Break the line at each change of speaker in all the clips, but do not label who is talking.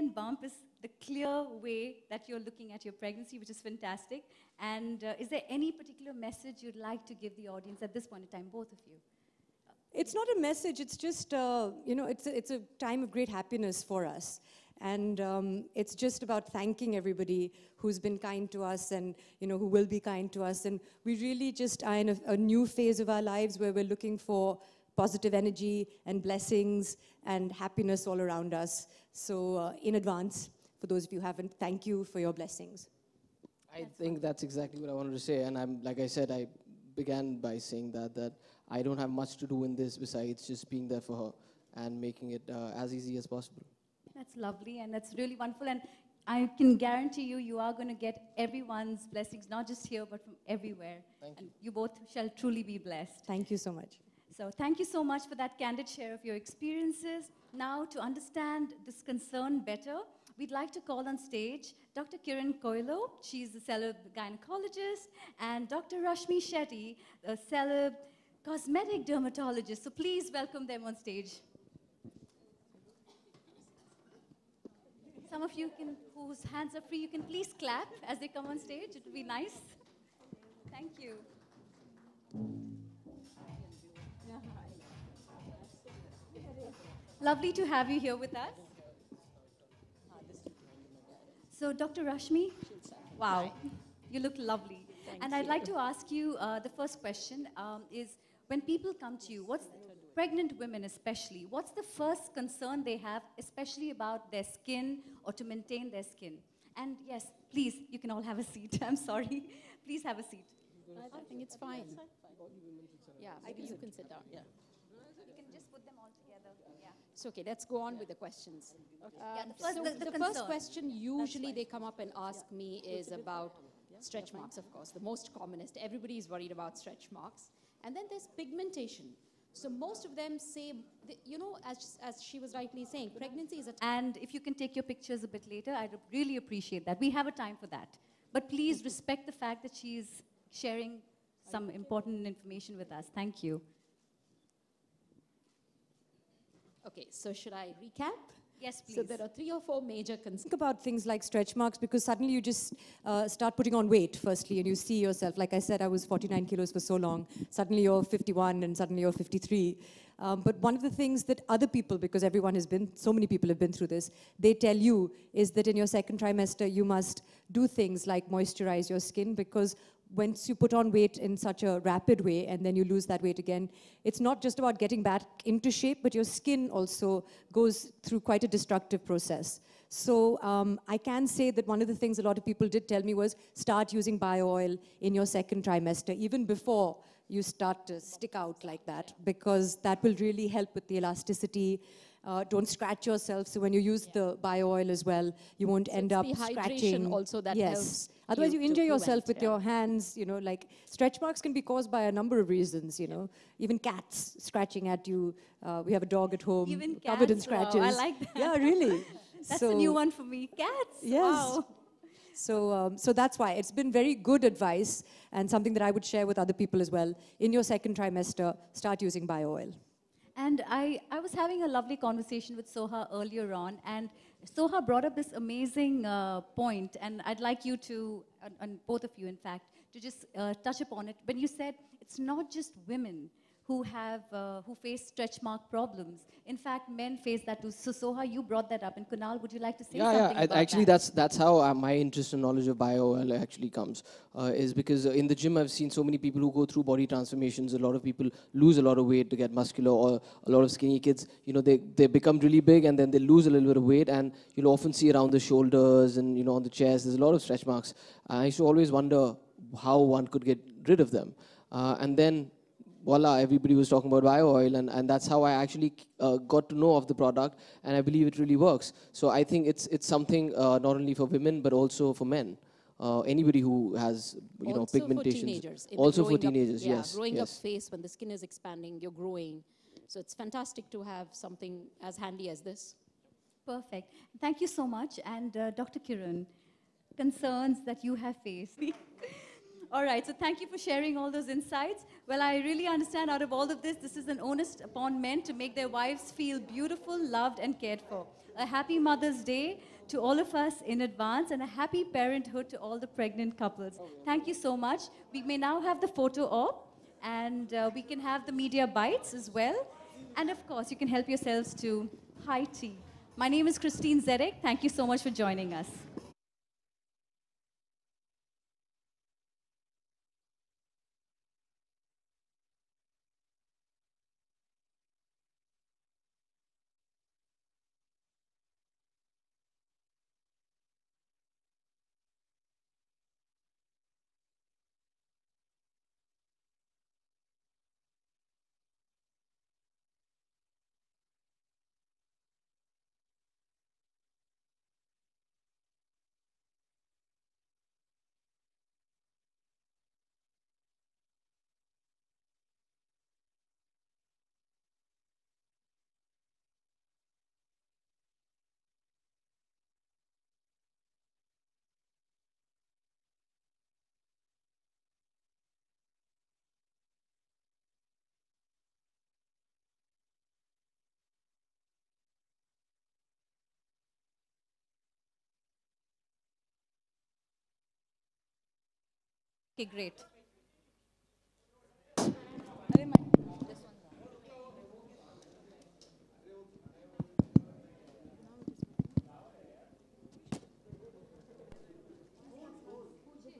significant bump is the clear way that you're looking at your pregnancy, which is fantastic. And is there any particular message you'd like to give the audience at this point in time, both of you?
It's not a message, it's just, it's a time of great happiness for us. And it's just about thanking everybody who's been kind to us and, who will be kind to us. And we really just are in a new phase of our lives where we're looking for positive energy and blessings and happiness all around us. So in advance, for those of you who haven't, thank you for your blessings.
I think that's exactly what I wanted to say. And like I said, I began by saying that I don't have much to do in this besides just being there for her and making it as easy as possible.
That's lovely, and that's really wonderful. And I can guarantee you, you are going to get everyone's blessings, not just here, but from everywhere.
Thank you.
And you both shall truly be blessed.
Thank you so much.
So thank you so much for that candid share of your experiences. Now, to understand this concern better, we'd like to call on stage Dr. Kiran Koilo. She's a celeb gynecologist, and Dr. Rashmi Shetty, a celeb cosmetic dermatologist. So please welcome them on stage. Some of you whose hands are free, you can please clap as they come on stage. It would be nice. Thank you. Lovely to have you here with us. So, Dr. Rashmi, wow, you look lovely. And I'd like to ask you, the first question is, when people come to you, pregnant women especially, what's the first concern they have, especially about their skin or to maintain their skin? And yes, please, you can all have a seat. I'm sorry. Please have a seat.
I think it's fine. Yeah, maybe you can sit down. Yeah.
You can just put them all together. Yeah.
It's okay. Let's go on with the questions.
Yeah,
the first question usually they come up and ask me is about stretch marks, of course, the most commonest. Everybody is worried about stretch marks. And then there's pigmentation. So most of them say, as she was rightly saying, pregnancy is a...
And if you can take your pictures a bit later, I'd really appreciate that. We have a time for that. But please respect the fact that she's sharing some important information with us. Thank you.
Okay, so should I recap?
Yes, please.
So there are 3 or 4 major concerns.
Think about things like stretch marks because suddenly you just start putting on weight firstly and you see yourself. Like I said, I was 49 kilos for so long. Suddenly you're 51 and suddenly you're 53. But one of the things that other people, because so many people have been through this, they tell you is that in your second trimester you must do things like moisturize your skin because once you put on weight in such a rapid way and then you lose that weight again, it's not just about getting back into shape, but your skin also goes through quite a destructive process. So I can say that one of the things a lot of people did tell me was start using bio oil in your second trimester, even before you start to stick out like that, because that will really help with the elasticity. Don't scratch yourself, so when you use the bio oil as well, you won't end up scratching.
Hydration also that helps.
Otherwise you injure yourself with your hands, like stretch marks can be caused by a number of reasons, Even cats scratching at you. We have a dog at home covered in scratches.
Wow, I like that.
Yeah, really.
That's a new one for me. Cats.
Yes.
Wow.
So that's why it's been very good advice and something that I would share with other people as well. In your second trimester, start using bio oil.
And I was having a lovely conversation with Soha earlier on, and Soha brought up this amazing point, and I'd like you to, and both of you in fact, to just touch upon it. When you said it's not just women who face stretch mark problems. In fact, men face that too. So Soha, you brought that up, and Kunal, would you like to say something about
actually,
that?
that's how my interest and knowledge of bio oil actually comes, is because in the gym I've seen so many people who go through body transformations. A lot of people lose a lot of weight to get muscular, or a lot of skinny kids, they become really big and then they lose a little bit of weight, and you'll often see around the shoulders and on the chest, there's a lot of stretch marks. I used to always wonder how one could get rid of them. And then voila, everybody was talking about bio oil, and that's how I actually got to know of the product, and I believe it really works. So I think it's something not only for women, but also for men. Anybody who has,
also
pigmentation.
For teenagers.
Also for teenagers, yes.
Growing up phase, when the skin is expanding, you're growing. So it's fantastic to have something as handy as this.
Perfect. Thank you so much. And Dr. Kiran, concerns that you have faced. All right, so thank you for sharing all those insights. Well, I really understand out of all of this, this is an onus upon men to make their wives feel beautiful, loved, and cared for. A happy Mother's Day to all of us in advance, and a happy parenthood to all the pregnant couples. Thank you so much. We may now have the photo op, and we can have the media bites as well. And of course, you can help yourselves to high tea. My name is Christine Zedek. Thank you so much for joining us. Okay, great.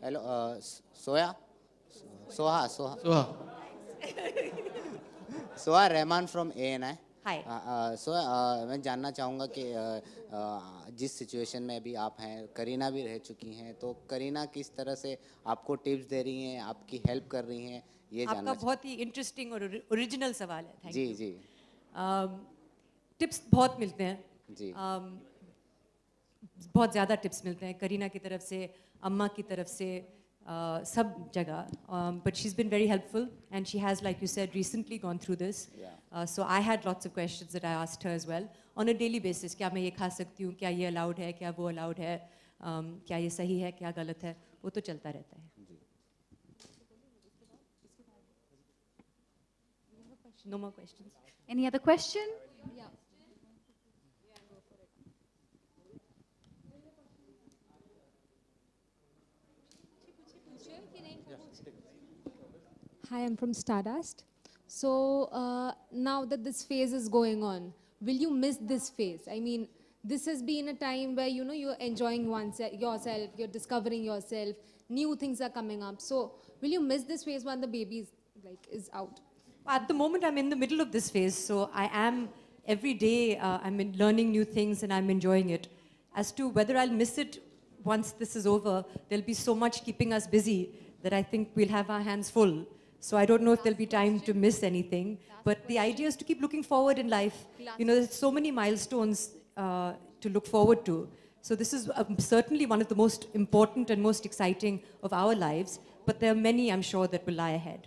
Hello, Soha. Soha Rahman from ANI.
Hi.
मैं जानना चाहूँगा कि जिस situation में अभी आप हैं, करीना भी रह चुकी हैं, तो करीना किस तरह से आपको टिप्स दे रही हैं, आपकी हेल्प कर रही हैं, ये जानना
आपका बहुत ही इंटरेस्टिंग और ओरिजिनल सवाल है. Thank
जी
you.
जी
टिप्स बहुत मिलते हैं.
जी
बहुत ज़्यादा टिप्स मिलते हैं करीना की तरफ से, अम्मा की तरफ से, सब जगह. But she's been very helpful, and she has, like you said, recently gone through this. So I had lots of questions that I asked her as well on a daily basis. क्या मैं ये खा सकती हूँ, क्या ये allowed है, क्या वो allowed है, क्या ये सही है, क्या गलत है, वो तो चलता रहता है. No more questions.
Any other question?
Yeah. Hi, I'm from Stardust. So now that this phase is going on, will you miss this phase? I mean, this has been a time where, you know, you're enjoying yourself, you're discovering yourself, new things are coming up. So will you miss this phase when the baby is out?
At the moment, I'm in the middle of this phase, so I am, every day, I'm learning new things and I'm enjoying it. As to whether I'll miss it once this is over, there'll be so much keeping us busy that I think we'll have our hands full. So I don't know if there'll be time to miss anything. But the idea is to keep looking forward in life. You know, there's so many milestones to look forward to. So this is certainly one of the most important and most exciting of our lives. But there are many, I'm sure, that will lie ahead.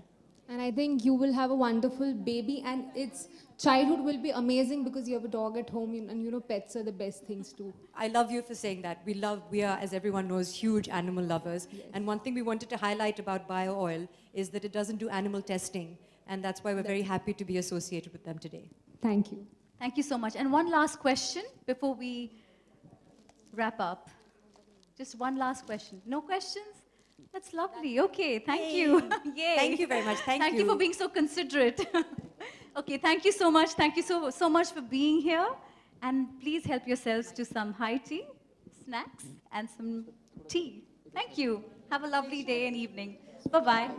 And I think you will have a wonderful baby, and its childhood will be amazing because you have a dog at home, and you know pets are the best things too.
I love you for saying that. We are, as everyone knows, huge animal lovers. Yes. And one thing we wanted to highlight about Bio Oil is that it doesn't do animal testing. And that's why we're very happy to be associated with them today.
Thank you.
Thank you so much. And one last question before we wrap up. Just one last question. No questions? That's lovely. Okay, thank you. Yay.
Thank you very much. Thank
you for being so considerate. Okay, thank you so much. Thank you so much for being here. And please help yourselves to some high tea, snacks, and some tea. Thank you. Have a lovely day and evening. Bye-bye.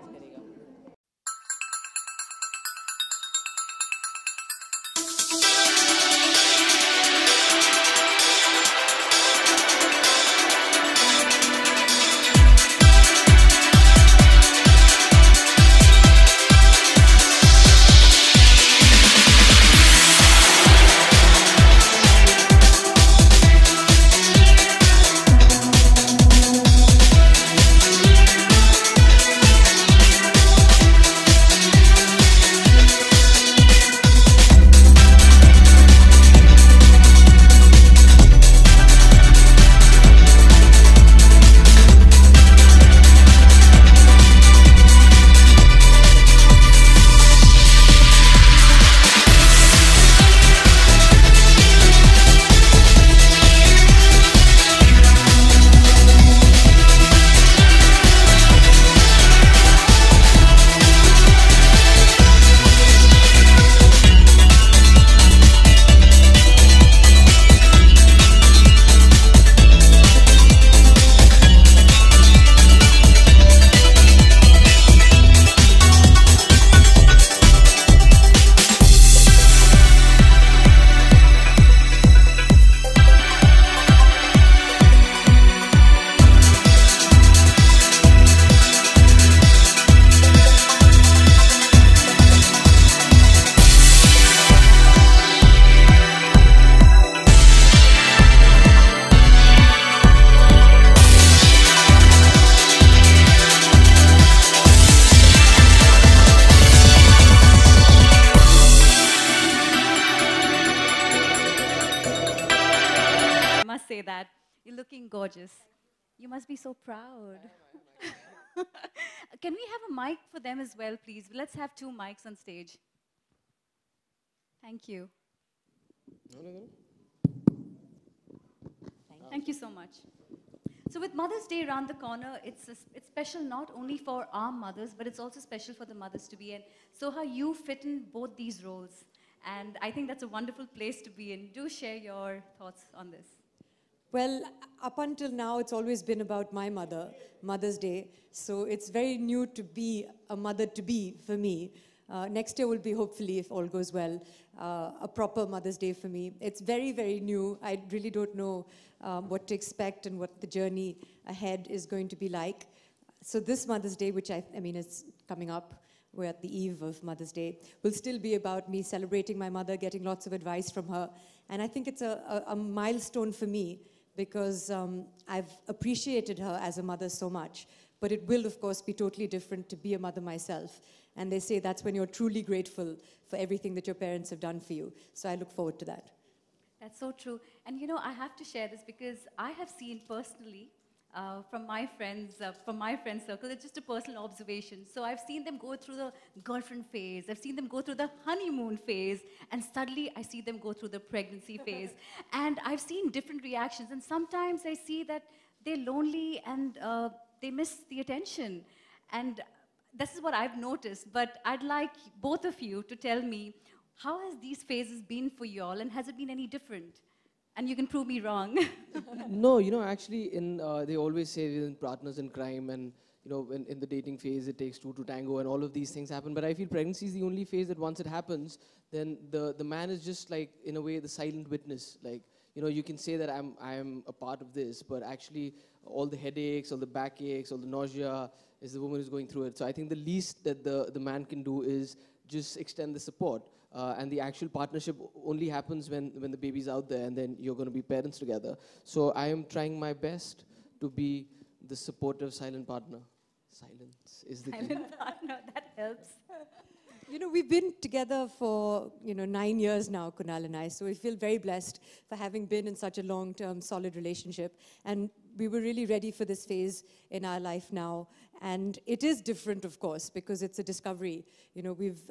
say that. You're looking gorgeous. You must be so proud. Can we have a mic for them as well, please? Let's have 2 mics on stage. Thank you. Thank you so much. So with Mother's Day around the corner, it's special not only for our mothers, but it's also special for the mothers-to-be. And Soha, you fit in both these roles. And I think that's a wonderful place to be in. Do share your thoughts on this.
Well, up until now, it's always been about my mother, Mother's Day. So it's very new to be a mother-to-be for me. Next year will be, hopefully, if all goes well, a proper Mother's Day for me. It's very, very new. I really don't know what to expect and what the journey ahead is going to be like. So this Mother's Day, which I mean, it's coming up, we're at the eve of Mother's Day, will still be about me celebrating my mother, getting lots of advice from her. And I think it's a milestone for me because I've appreciated her as a mother so much. But it will, of course, be totally different to be a mother myself. And they say that's when you're truly grateful for everything that your parents have done for you. So I look forward to that.
That's so true. And you know, I have to share this because I have seen personally from my friends circle, it's just a personal observation. So I've seen them go through the girlfriend phase, I've seen them go through the honeymoon phase, and suddenly I see them go through the pregnancy phase. And I've seen different reactions, and sometimes I see that they're lonely and they miss the attention. And this is what I've noticed, but I'd like both of you to tell me, how has these phases been for you all, and has it been any different? And you can prove me wrong.
No, you know, actually, they always say in partners in crime, and you know, in the dating phase, it takes 2 to tango, and all of these things happen. But I feel pregnancy is the only phase that once it happens, then the man is just like, in a way, the silent witness. Like, you know, you can say that I'm a part of this, but actually, all the headaches, all the backaches, all the nausea is the woman who's going through it. So I think the least that the man can do is just extend the support. And the actual partnership only happens when the baby's out there, and then you're going to be parents together. So I am trying my best to be the supportive silent partner. Silence is the key.
Silent partner, that helps.
You know, we've been together for, 9 years now, Kunal and I, so we feel very blessed for having been in such a long-term, solid relationship. And we were really ready for this phase in our life now. And it is different, of course, because it's a discovery. You know, we've,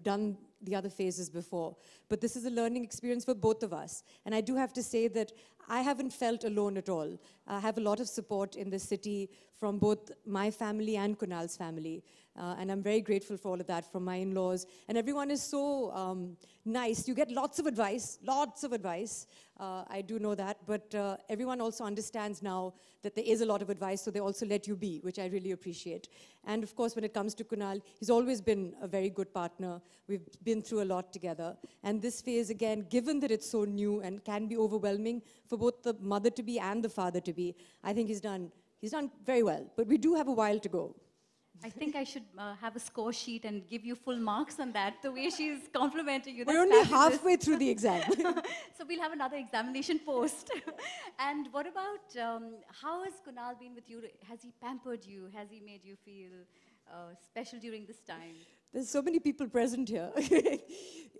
done the other phases before. But this is a learning experience for both of us. And I do have to say that I haven't felt alone at all. I have a lot of support in the city from both my family and Kunal's family. And I'm very grateful for all of that from my in-laws. And everyone is so nice. You get lots of advice, I do know that. But everyone also understands now that there is a lot of advice, so they also let you be, which I really appreciate. And of course, when it comes to Kunal, he's always been a very good partner. We've been through a lot together. And this phase, again, given that it's so new and can be overwhelming for both the mother-to-be and the father-to-be, I think he's done very well. But we do have a while to go.
I think I should have a score sheet and give you full marks on that, the way she's complimenting you.
We're only halfway through the exam.
So we'll have another examination post. And what about, how has Kunal been with you? Has he pampered you? Has he made you feel special during this time?
There's so many people present here.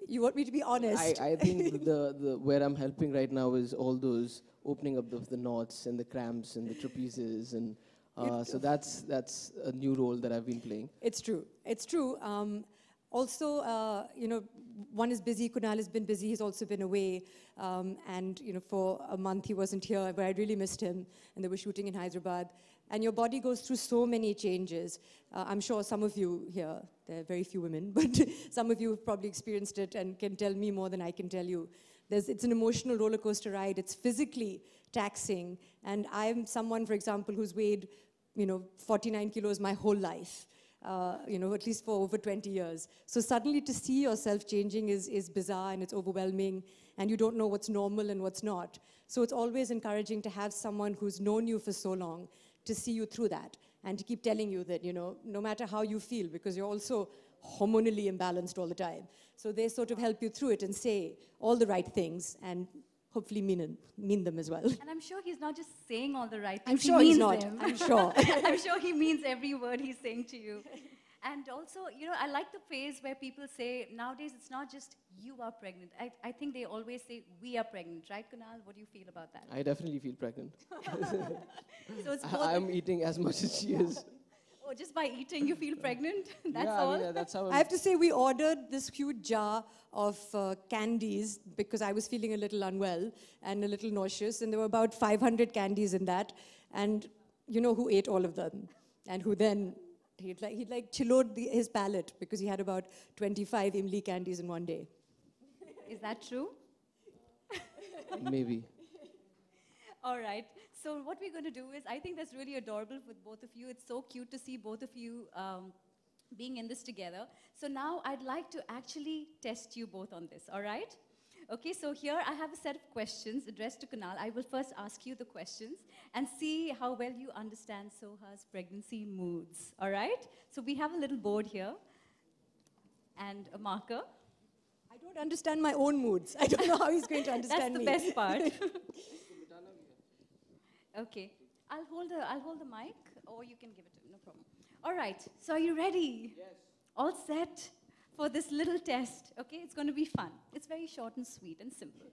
You want me to be honest?
I think the where I'm helping right now is all those opening up of the knots and the cramps and the trapezes, and so that's a new role that I've been playing.
It's true. It's true. Also, one is busy. Kunal has been busy. He's also been away. And, for a month he wasn't here, but I really missed him. And they were shooting in Hyderabad. And your body goes through so many changes. I'm sure some of you here, there are very few women, but some of you have probably experienced it and can tell me more than I can tell you. It's an emotional roller coaster ride. It's physically taxing. And I'm someone, for example, who's weighed, 49 kilos my whole life. At least for over 20 years. So suddenly to see yourself changing is bizarre and it's overwhelming, and you don't know what's normal and what's not. So it's always encouraging to have someone who's known you for so long to see you through that and to keep telling you that, no matter how you feel, because you're also hormonally imbalanced all the time. So they sort of help you through it and say all the right things and hopefully mean them as well.
And I'm sure he's not just saying all the right things.
I'm sure he's not. I'm sure.
I'm sure he means every word he's saying to you. And also, you know, I like the phrase where people say, nowadays it's not just you are pregnant. I think they always say, we are pregnant, right, Kunal? What do you feel about that?
I definitely feel pregnant.
So it's more
I'm eating as much as she is.
oh, just by eating you feel pregnant? That's
yeah,
all?
I mean, that's how
I have to say, we ordered this huge jar of candies because I was feeling a little unwell and a little nauseous, and there were about 500 candies in that. And you know who ate all of them, and who then he'd chillowed his palate because he had about 25 Imli candies in one day.
Is that true?
Maybe.
All right. So what we're going to do is, I think that's really adorable with both of you. It's so cute to see both of you being in this together. So now I'd like to actually test you both on this, all right? Okay, so here I have a set of questions addressed to Kunal. I will first ask you the questions and see how well you understand Soha's pregnancy moods, all right? So we have a little board here and a marker.
I don't understand my own moods. I don't know how he's going to understand me.
That's the best part. Okay, I'll hold the mic, or you can give it to him, no problem. All right, so are you ready? Yes. All set for this little test, okay? It's going to be fun. It's very short and sweet and simple.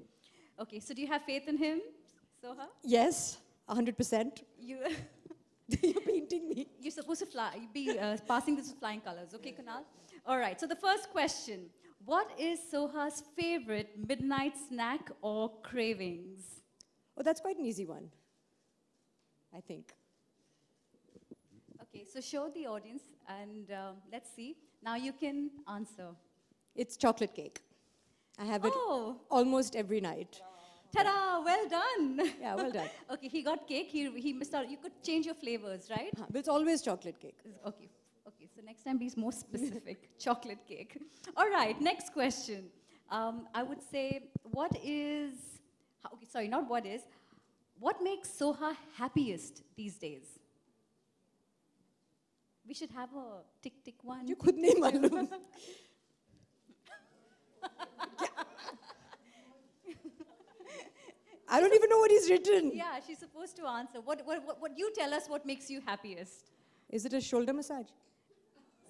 Okay, so do you have faith in him, Soha?
Yes, 100%.
You're
painting me.
You're supposed to be passing this with flying colors, okay, Kunal? All right, so the first question. What is Soha's favorite midnight snack or cravings?
Oh, that's quite an easy one, I think.
Okay, so show the audience and let's see. Now you can answer.
It's chocolate cake. I have it
Oh,
almost every night.
ta-da, well done.
Yeah, well done.
Okay, he got cake, he missed out. You could change your flavors, right?
But it's always chocolate cake.
Okay, okay, so next time be more specific. Chocolate cake. All right, next question. I would say, what makes Soha happiest these days? We should have a tick one.
You could name Malum. I don't even know what he's written.
Yeah, she's supposed to answer. What you tell us what makes you happiest?
Is it a shoulder massage?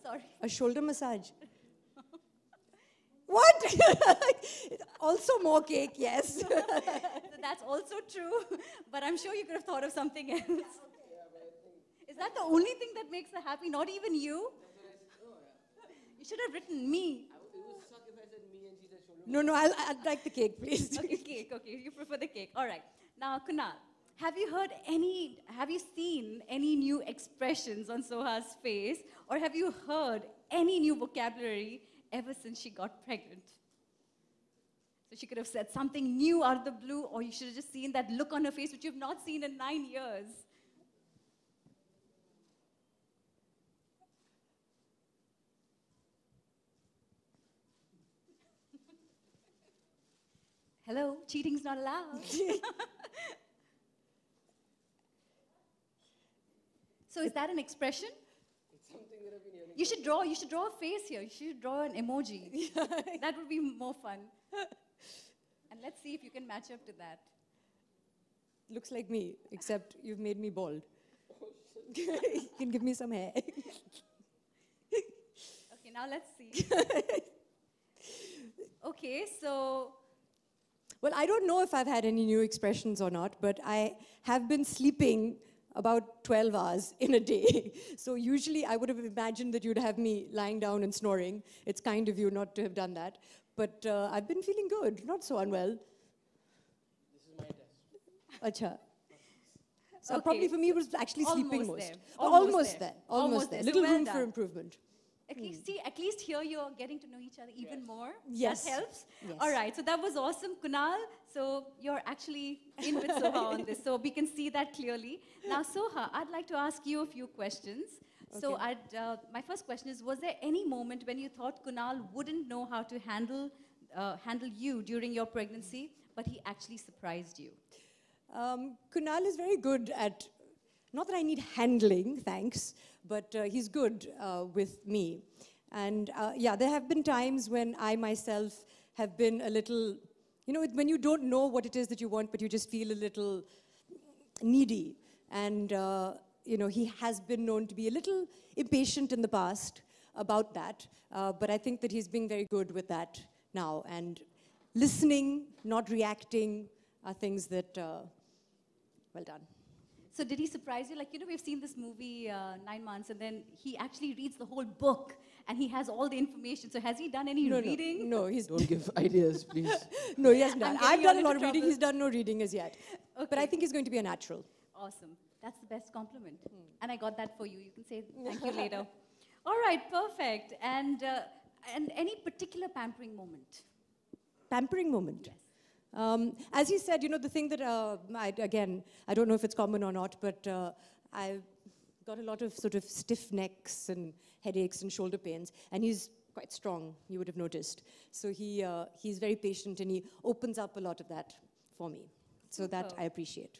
Sorry.
A shoulder massage? What? Also more cake, yes.
So that's also true, but I'm sure you could have thought of something else. Is that the only thing that makes her happy? Not even you? You should have written me.
No, I'd like the cake, please.
Okay, cake. Okay, you prefer the cake. All right. Now, Kunal, have you seen any new expressions on Soha's face, or have you heard any new vocabulary ever since she got pregnant? So she could have said something new out of the blue, or you should have just seen that look on her face, which you've not seen in 9 years. Hello, cheating's not allowed. So is that an expression?
It's something that I've been hearing.
You should draw a face here. You should draw an emoji. That would be more fun. And let's see if you can match up to that.
Looks like me, except you've made me bald. You can give me some hair.
Okay, now let's see. Okay, so
Well, I don't know if I've had any new expressions or not, but I have been sleeping about 12 hours in a day. So usually I would have imagined that you'd have me lying down and snoring. It's kind of you not to have done that. But I've been feeling good, not so unwell.
This is my test.
Acha. So
Okay,
probably for me it was actually sleeping
almost
most.
there.
Almost there.
Almost
Almost
there.
there.
So
Little
well
room for
done.
improvement.
at least here you're getting to know each other even more.
Yes.
That helps.
Yes.
All right, so that was awesome, Kunal. So you're actually in with Soha on this, so we can see that clearly. Now, Soha, I'd like to ask you a few questions. So my first question is, was there any moment when you thought Kunal wouldn't know how to handle you during your pregnancy, but he actually surprised you?
Kunal is very good at, not that I need handling, thanks, but he's good with me. And yeah, there have been times when I myself have been a little, you know, when you don't know what it is that you want, but you just feel a little needy. And, you know, he has been known to be a little impatient in the past. about that. But I think that he's being very good with that now. And listening, not reacting, are things that, well done.
So did he surprise you? Like, we've seen this movie 9 months, and then he actually reads the whole book, and he has all the information. So has he done any reading?
No, he's
Don't give ideas, please.
no, he hasn't done.
I'm
I've
getting
done a
you
lot
into
of reading.
trouble.
He's done no reading as yet. But I
Okay.
think he's going to be a natural.
Awesome. That's the best compliment. And I got that for you. You can say thank you later. All right, perfect. And any particular pampering moment?
Pampering moment.
Yes.
As he said, the thing that, I don't know if it's common or not, but I've got a lot of sort of stiff necks and headaches and shoulder pains, and he's quite strong, you would have noticed. So he's very patient, and he opens up a lot of that for me. So that
Super.
I appreciate.